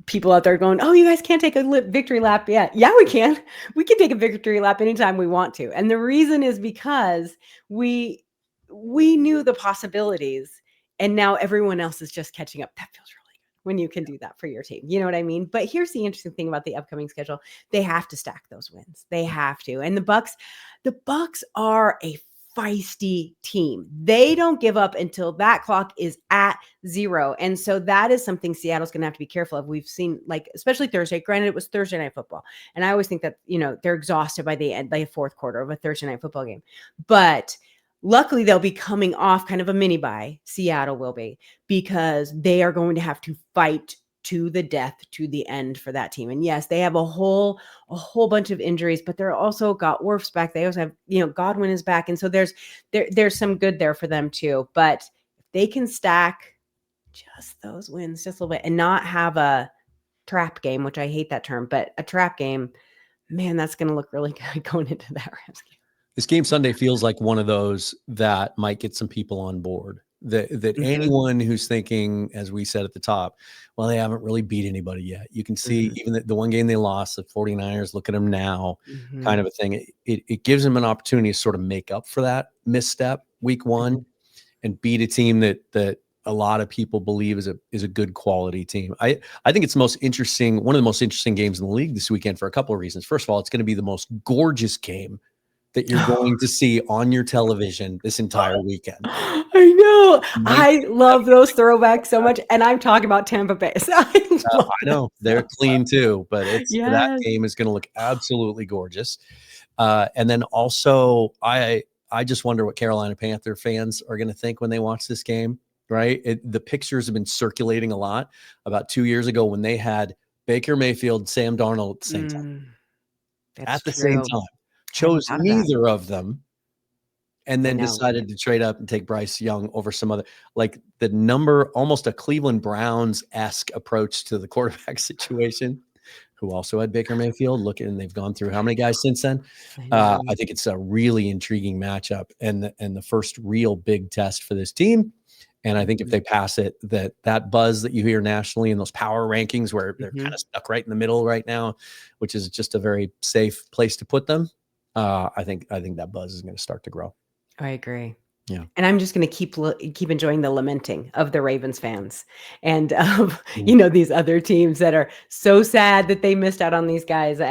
people out there going, oh, you guys can't take a victory lap yet. Yeah, we can. We can take a victory lap anytime we want to. And the reason is because we knew the possibilities, and now everyone else is just catching up. That feels really good when you can do that for your team. You know what I mean? But here's the interesting thing about the upcoming schedule. They have to stack those wins. They have to. And the Bucs are a feisty team. They don't give up until that clock is at 0. And so that is something Seattle's going to have to be careful of. We've seen, like, especially Thursday, granted it was Thursday night football. And I always think that, they're exhausted by the end, by the fourth quarter of a Thursday night football game. But luckily they'll be coming off kind of a mini bye. Seattle will be, because they are going to have to fight to the death, to the end for that team. And yes, they have a whole bunch of injuries, but they're also got Wirfs back. They also have, Godwin is back. And so there's some good there for them too. But if they can stack just those wins just a little bit and not have a trap game, which I hate that term, but a trap game, man, that's going to look really good going into that Rams game. This game Sunday feels like one of those that might get some people on board. That anyone who's thinking, as we said at the top, well, they haven't really beat anybody yet. You can see even the one game they lost, the 49ers, look at them now, kind of a thing. It gives them an opportunity to sort of make up for that misstep week one and beat a team that a lot of people believe is a good quality team. I think it's one of the most interesting games in the league this weekend for a couple of reasons. First of all, it's going to be the most gorgeous game that you're going to see on your television this entire weekend. I know. I love those throwbacks so much. And I'm talking about Tampa Bay. So I know. They're clean too, but that game is going to look absolutely gorgeous. And then also, I just wonder what Carolina Panther fans are going to think when they watch this game, right? The pictures have been circulating a lot about 2 years ago when they had Baker Mayfield, Sam Darnold at the same time. At the same time. Chose neither of them, and then decided to trade up and take Bryce Young over some other, like the number, almost a Cleveland Browns-esque approach to the quarterback situation, who also had Baker Mayfield. And they've gone through how many guys since then? I think it's a really intriguing matchup and the first real big test for this team. And I think if they pass it, that buzz that you hear nationally in those power rankings where they're kind of stuck right in the middle right now, which is just a very safe place to put them. I think that buzz is going to start to grow. I agree. Yeah. And I'm just going to keep enjoying the lamenting of the Ravens fans and of, these other teams that are so sad that they missed out on these guys.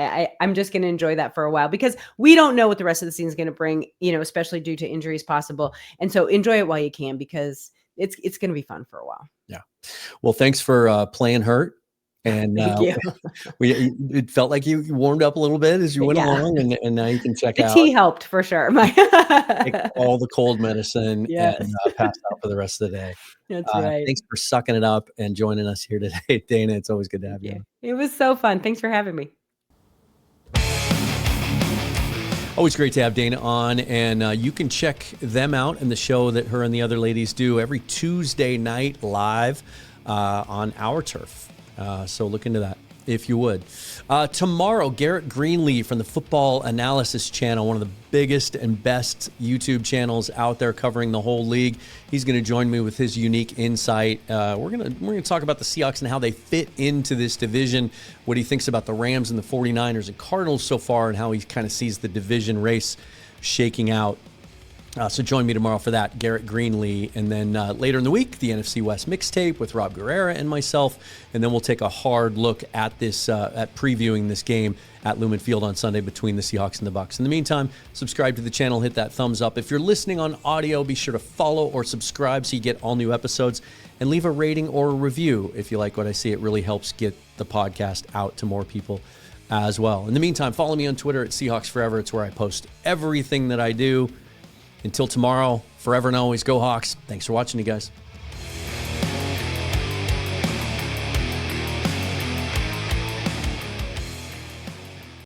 I'm just going to enjoy that for a while because we don't know what the rest of the season is going to bring, especially due to injuries possible. And so enjoy it while you can, because it's going to be fun for a while. Yeah. Well, thanks for playing hurt And Thank you. it felt like you warmed up a little bit as you went along, and now you can check The out. tea helped for sure. Take all the cold medicine Yes. and pass out for the rest of the day. That's right. Thanks for sucking it up and joining us here today, Dana. It's always good to have you Yeah. on. It was so fun. Thanks for having me. Always great to have Dana on, and you can check them out and the show that her and the other ladies do every Tuesday night live on our turf. So look into that if you would. Tomorrow, Garrett Greenlee from the Football Analysis channel, one of the biggest and best YouTube channels out there covering the whole league. He's going to join me with his unique insight. We're going to talk about the Seahawks and how they fit into this division, what he thinks about the Rams and the 49ers and Cardinals so far, and how he kind of sees the division race shaking out. So join me tomorrow for that, Garrett Greenlee. And then later in the week, the NFC West mixtape with Rob Guerrera and myself. And then we'll take a hard look at this, at previewing this game at Lumen Field on Sunday between the Seahawks and the Bucs. In the meantime, subscribe to the channel, hit that thumbs up. If you're listening on audio, be sure to follow or subscribe so you get all new episodes. And leave a rating or a review if you like what I see. It really helps get the podcast out to more people as well. In the meantime, follow me on Twitter at Seahawks Forever. It's where I post everything that I do. Until tomorrow, forever and always, go Hawks. Thanks for watching, you guys.